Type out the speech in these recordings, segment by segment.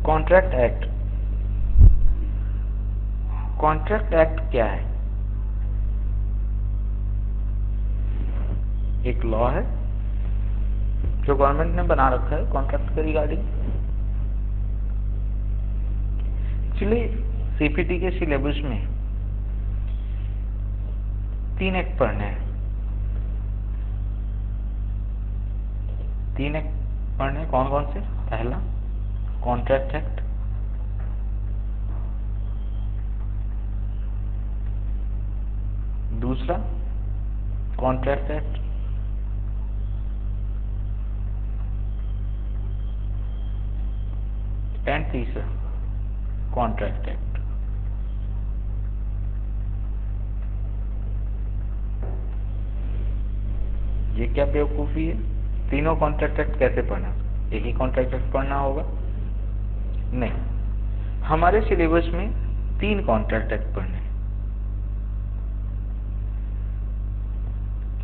Contract act. Contract act क्या है? एक लॉ है जो गवर्नमेंट ने बना रखा है कॉन्ट्रैक्ट के रिगार्डिंग। एक्चुअली सीपीटी के सिलेबस में 3 एक्ट पढ़ने हैं। 3 एक्ट पढ़ने कौन कौन से? पहला कॉन्ट्रैक्ट एक्ट, दूसरा कॉन्ट्रैक्ट एक्ट, एंड तीसरा कॉन्ट्रैक्ट एक्ट। ये क्या बेवकूफी है? तीनों कॉन्ट्रैक्ट एक्ट कैसे पढ़ना? एक ही कॉन्ट्रैक्ट एक्ट पढ़ना होगा? नहीं, हमारे सिलेबस में 3 कॉन्ट्रैक्ट एक्ट पढ़ने हैं।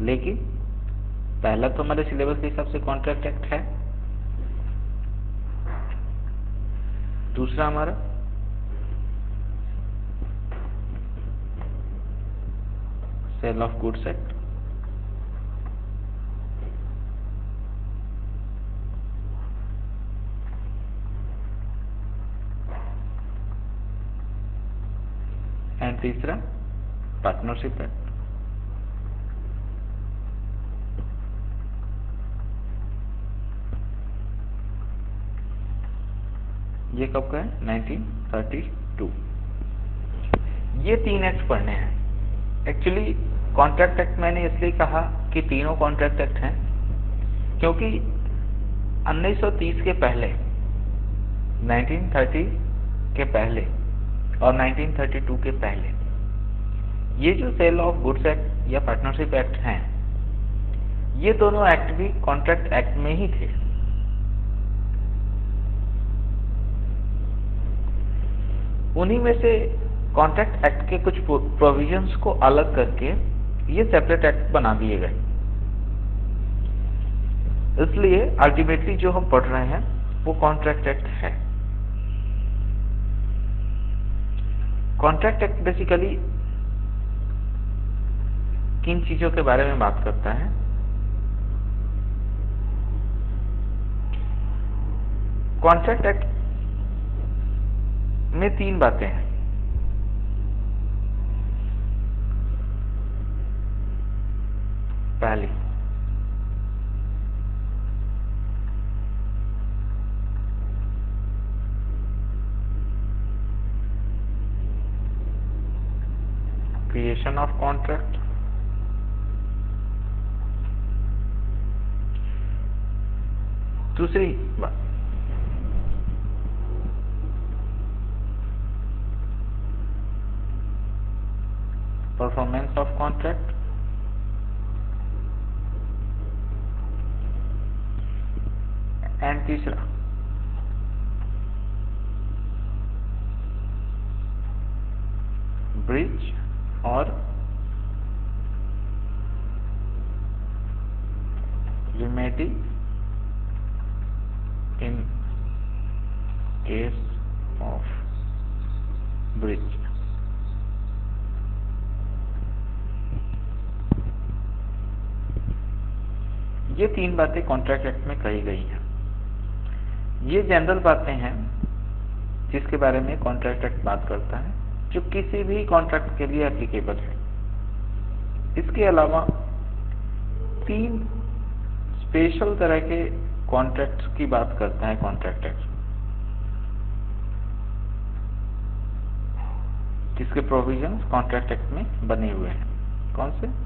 लेकिन पहला तो हमारे सिलेबस के हिसाब से कॉन्ट्रैक्ट एक्ट है, दूसरा हमारा sale of goods act, and तीसरा पार्टनरशिप एक्ट। ये कब का है? 1932। ये 3 एक्ट पढ़ने हैं। एक्चुअली कॉन्ट्रैक्ट एक्ट मैंने इसलिए कहा कि तीनों कॉन्ट्रैक्ट एक्ट हैं क्योंकि 1930 के पहले, 1930 के पहले और 1932 के पहले ये जो सेल ऑफ गुड्स एक्ट या पार्टनरशिप एक्ट हैं, ये दोनों एक्ट भी कॉन्ट्रैक्ट एक्ट में ही थे। उन्हीं में से कॉन्ट्रैक्ट एक्ट के कुछ प्रोविजंस को अलग करके ये सेपरेट एक्ट बना दिए गए। इसलिए अल्टीमेटली जो हम पढ़ रहे हैं वो कॉन्ट्रैक्ट एक्ट है। कॉन्ट्रैक्ट एक्ट बेसिकली किन चीजों के बारे में बात करता है? कॉन्ट्रैक्ट एक्ट में 3 बातें हैं। पहली, क्रिएशन ऑफ कॉन्ट्रैक्ट, दूसरी बात परफॉर्मेंस ऑफ कॉन्ट्रैक्ट, एंड तीसरा ब्रीच और remedy in case of breach. ये 3 बातें कॉन्ट्रैक्ट एक्ट में कही गई हैं। ये जनरल बातें हैं जिसके बारे में कॉन्ट्रैक्ट एक्ट बात करता है, जो किसी भी कॉन्ट्रैक्ट के लिए एप्लीकेबल है। इसके अलावा 3 स्पेशल तरह के कॉन्ट्रैक्ट्स की बात करता है कॉन्ट्रैक्ट एक्ट, जिसके प्रोविजंस कॉन्ट्रैक्ट एक्ट में बने हुए हैं। कौन से?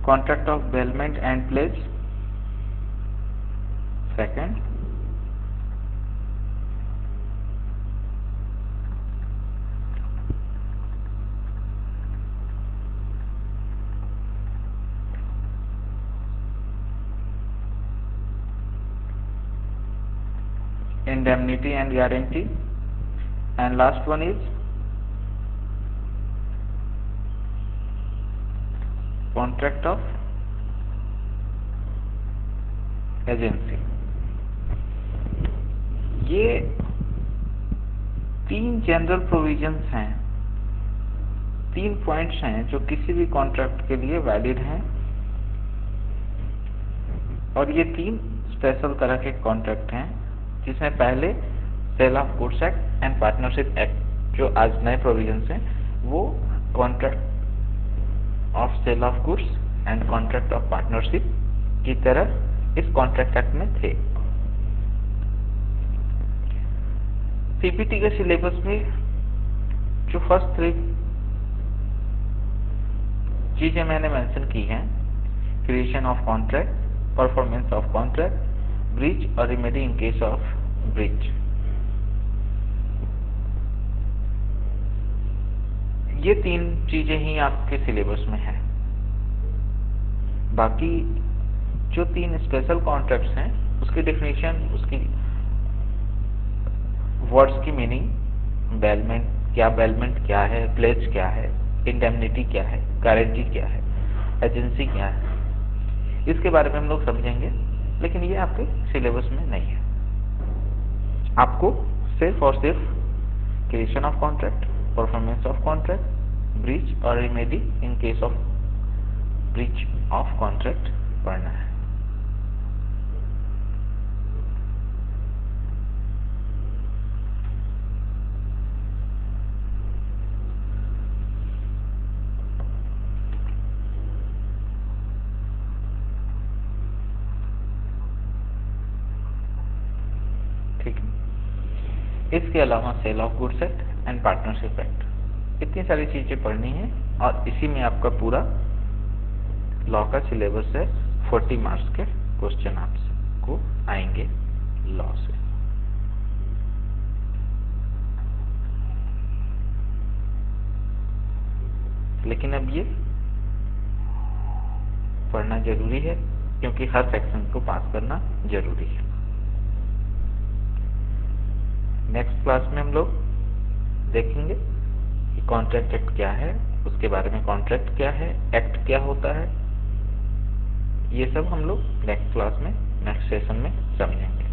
Contract of bailment and pledge, second indemnity and guarantee, and last one is contract of agency. ये 3 जनरल प्रोविजंस हैं, 3 पॉइंट्स हैं जो किसी भी कॉन्ट्रैक्ट के लिए वैलिड हैं, और ये 3 स्पेशल तरह के कॉन्ट्रैक्ट हैं, जिसमें पहले sale of goods act and partnership act जो आज नए प्रोविजंस हैं, वो contract of sale of goods and contract of partnership की तरह इस कॉन्ट्रैक्ट एक्ट में थे। सीपीटी के सिलेबस में जो फर्स्ट 3 चीजें मैंने मेंशन की हैं, creation of contract, performance of contract, breach और remedy in case of breach, ये 3 चीजें ही आपके सिलेबस में हैं। बाकी जो 3 स्पेशल कॉन्ट्रैक्ट्स हैं, उसकी डेफिनेशन, उसकी वर्ड्स की मीनिंग, बेलमेंट क्या है, प्लेज क्या है, इंडेमनिटी क्या है, गारंटी क्या है, एजेंसी क्या है, इसके बारे में हम लोग समझेंगे, लेकिन ये आपके सिलेबस में नहीं है। आपको सिर्फ और सिर्फ creation of contract, performance of contract, breach और remedy in case of breach of contract पढ़ना है। ठीक है, इसके अलावा sale of goods act and partnership act, इतनी सारी चीजें पढ़नी है, और इसी में आपका पूरा लॉ का सिलेबस है। 40 मार्क्स के क्वेश्चन आपको आएंगे लॉ से। लेकिन अब ये पढ़ना जरूरी है, क्योंकि हर सेक्शन को पास करना जरूरी है। नेक्स्ट क्लास में हम लोग देखेंगे कि कॉन्ट्रैक्ट एक्ट क्या है, उसके बारे में कॉन्ट्रैक्ट क्या है, एक्ट क्या होता है, ये सब हम लोग नेक्स्ट क्लास में, नेक्स्ट सेशन में समझेंगे।